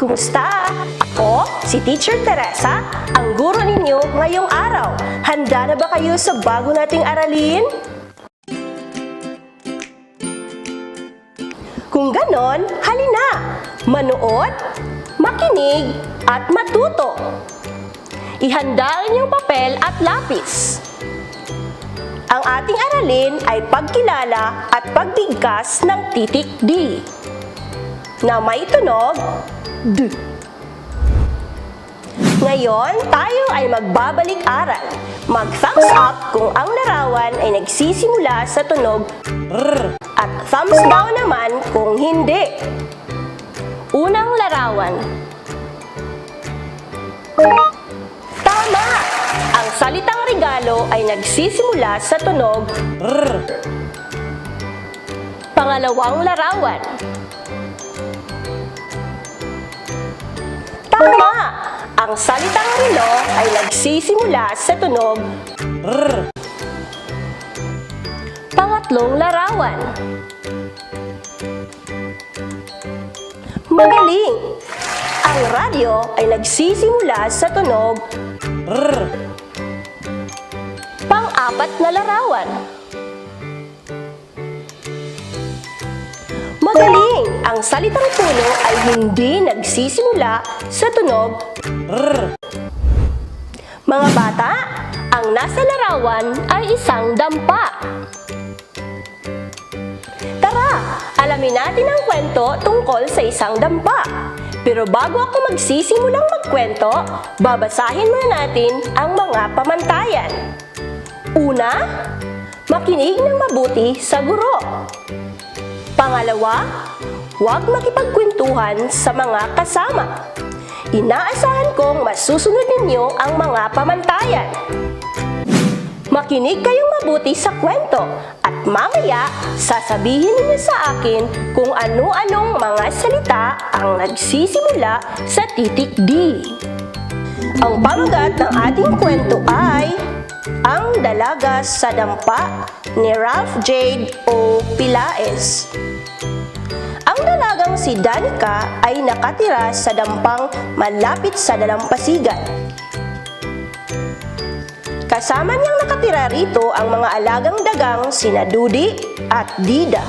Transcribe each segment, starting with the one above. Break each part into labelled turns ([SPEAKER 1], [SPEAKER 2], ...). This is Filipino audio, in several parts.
[SPEAKER 1] Kumusta? Ako, si Teacher Teresa, ang guro ninyo ngayong araw. Handa na ba kayo sa bago nating aralin? Kung ganon, halina! Manood, makinig, at matuto. Ihanda ang inyong papel at lapis. Ang ating aralin ay pagkilala at pagbigkas ng titik D na may tunog D. Ngayon, tayo ay magbabalik-aral. Mag-thumbs up kung ang larawan ay nagsisimula sa tunog R at thumbs down naman kung hindi. Unang larawan. Tama! Ang salitang regalo ay nagsisimula sa tunog R. Pangalawang larawan. Tama! Ang salitang relo ay nagsisimula sa tunog R. Pangatlong larawan. Magaling! Ang radyo ay nagsisimula sa tunog R. Pang-apat na larawan. Magaling! Ang salitang puno ay hindi nagsisimula sa tunog R. Mga bata, ang nasa larawan ay isang dampa. Tara, alamin natin ang kwento tungkol sa isang dampa. Pero bago ako magsisimulang magkwento, babasahin muna natin ang mga pamantayan. Una, makinig ng mabuti sa guro. Pangalawa, huwag makipagkwentuhan sa mga kasama. Inaasahan kong masusunod ninyo ang mga pamantayan. Makinig kayong mabuti sa kwento at mamaya sasabihin ninyo sa akin kung ano-anong mga salita ang nagsisimula sa titik D. Ang pamagat ng ating kwento ay Ang Dalaga sa Dampa ni Ralph J. O. Pilaes. Ang dalagang si Danica ay nakatira sa dampang malapit sa dalampasigan. Kasama niyang nakatira rito ang mga alagang dagang sina Dudi at Dida.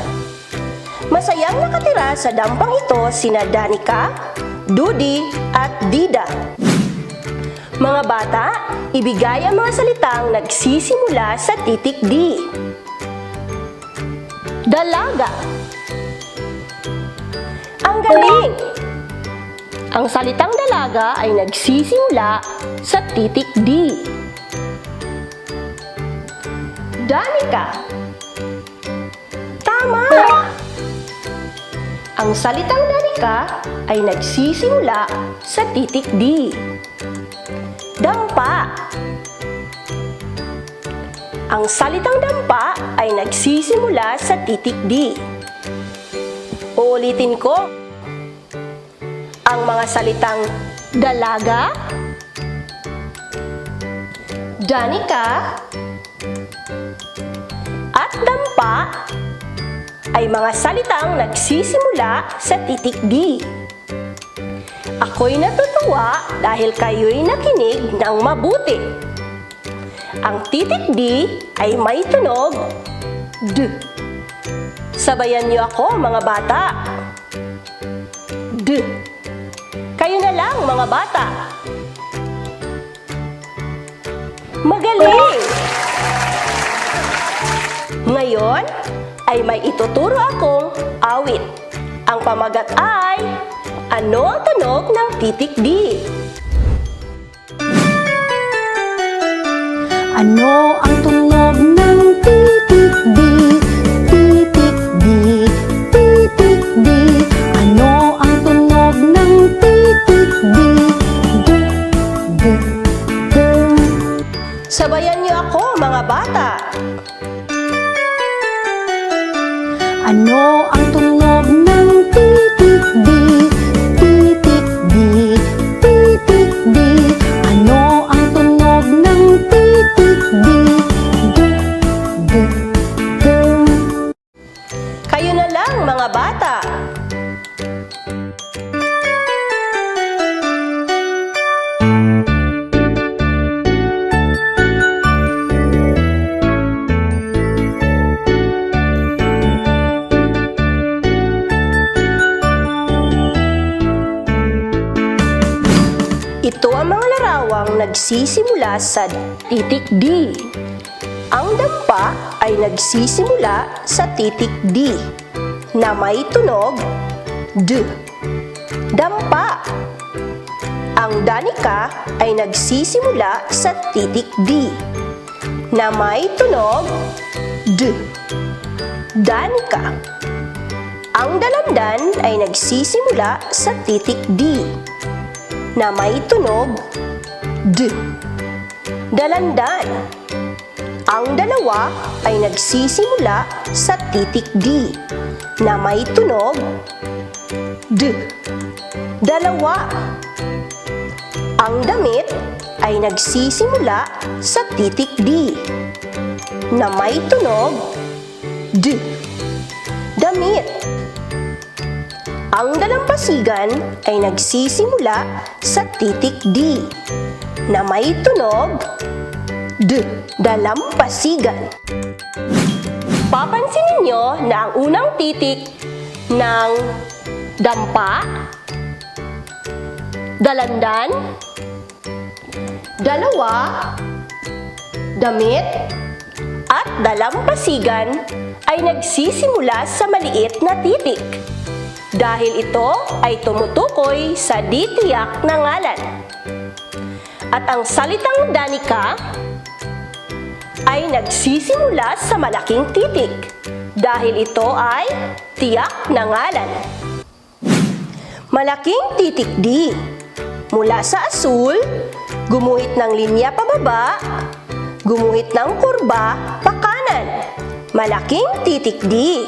[SPEAKER 1] Masayang nakatira sa dampang ito sina Danica, Dudi at Dida. Mga bata, ibigay ang mga salitang nagsisimula sa titik D. Dalaga. Ang galing! Ang salitang dalaga ay nagsisimula sa titik D. Danica. Tama! Ang salitang danica ay nagsisimula sa titik D. Dampa. Ang salitang dampa ay nagsisimula sa titik D. Uulitin ko. Ang mga salitang dalaga, danica, at dampa ay mga salitang nagsisimula sa titik D. Ako'y natutuwa dahil kayo'y nakinig ng mabuti. Ang titik D ay may tunog D. Sabayan niyo ako, mga bata. D. Kayo na lang, mga bata. Magaling! Ngayon ay may ituturo akong awit. Ang pamagat ay, ano ang tunog ng titik D?
[SPEAKER 2] Ano ang tunog ng titik D? Titik D, titik D. Ano ang tunog ng titik D? D, D, D.
[SPEAKER 1] Sabayan niyo ako, mga bata.
[SPEAKER 2] Ano ang tunog ng titik D? Titik D, titik
[SPEAKER 1] Ito ang mga larawang nagsisimula sa titik D. Ang dampa ay nagsisimula sa titik D na may tunog D. Dampa. Ang danika ay nagsisimula sa titik D na may tunog D. Danika. Ang dalandan ay nagsisimula sa titik D na may tunog D. Dalandan. Ang dalawa ay nagsisimula sa titik D na may tunog D. Dalawa. Ang damit ay nagsisimula sa titik D na may tunog D. Damit. Ang dalampasigan ay nagsisimula sa titik D na may tunog D. Dalampasigan. Papansinin niyo na ang unang titik ng dampa, dalandan, dalawa, damit, at dalampasigan ay nagsisimula sa maliit na titik dahil ito ay tumutukoy sa di-tiyak na ngalan. At ang salitang danika ay nagsisimula sa malaking titik dahil ito ay tiyak na ngalan. Malaking titik D. Mula sa asul, gumuhit ng linya pababa, gumuhit ng kurba pa kanan. Malaking titik D.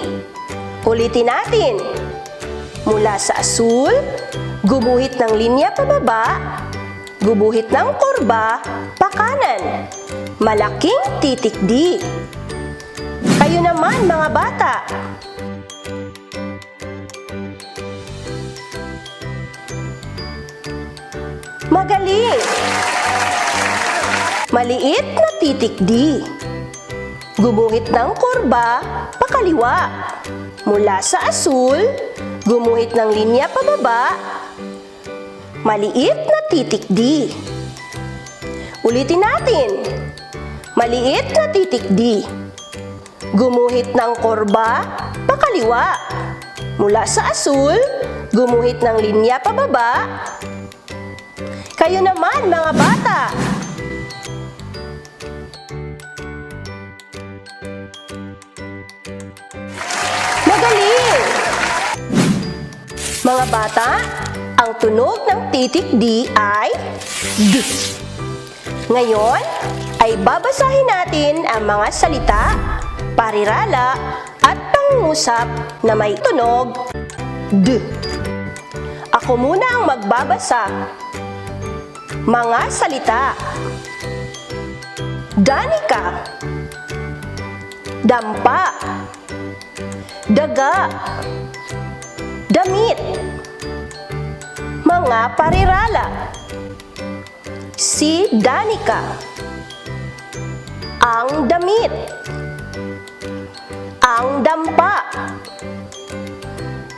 [SPEAKER 1] Ulitin natin. Mula sa asul, gumuhit ng linya pababa, gubuhit ng kurba pa kanan. Malaking titik D. Kayo naman mga bata. Magaling! Maliit na titik D. Gumuhit ng kurba pakaliwa. Mula sa asul, gumuhit ng linya pababa. Maliit na titik D. Ulitin natin. Maliit na titik D. Gumuhit ng kurba pakaliwa. Mula sa asul, gumuhit ng linya pababa. Kayo naman mga bata. Magaling! Mga bata, ang tunog ng titik D ay D. Ngayon ay babasahin natin ang mga salita, parirala at pangungusap na may tunog D. Ako muna ang magbabasa. Mga salita. Danika. Dampa. Daga. Damit. Mga parirala. Si Danika. Ang damit. Ang dampa.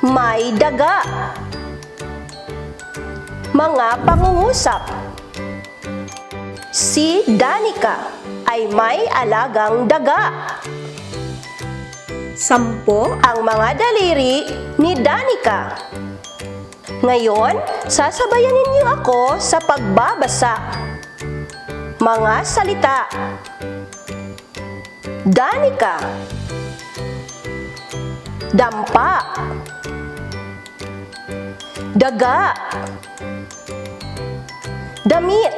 [SPEAKER 1] May daga. Mga pangungusap. Si Danika ay may alagang daga. 10 ang mga daliri ni Danika. Ngayon, sasabayan ninyo ako sa pagbabasa. Mga salita. Danika. Dampa. Daga. Damit.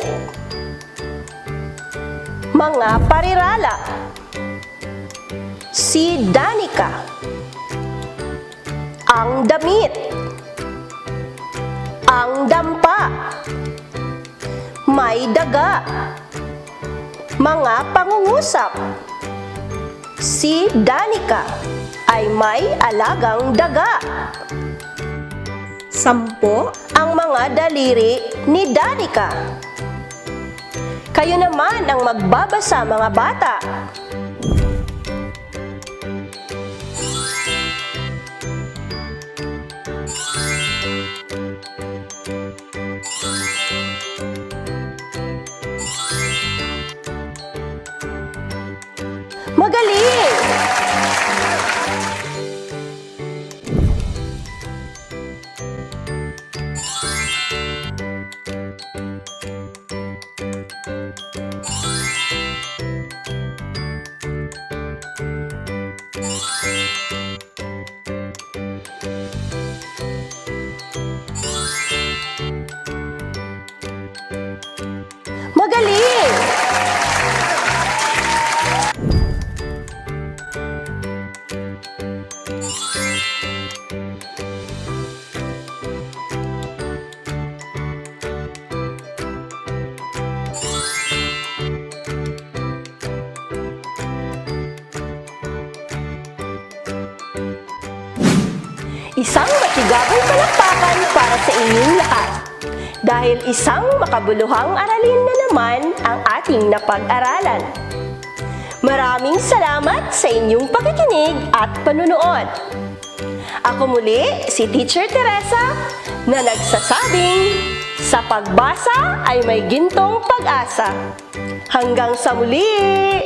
[SPEAKER 1] Mga parirala. Si Danika. Ang damit. Ang dampa. May daga. Mga pangungusap. Si Danika ay may alagang daga. 10 ang mga daliri ni Danika. Kayo naman ang magbabasa mga bata. Isang masigabong palakpakan para sa inyong lahat. Dahil isang makabuluhang aralin na naman ang ating napag-aralan. Maraming salamat sa inyong pakikinig at panunood. Ako muli, si Teacher Teresa, na nagsasabing, sa pagbasa ay may gintong pag-asa. Hanggang sa muli!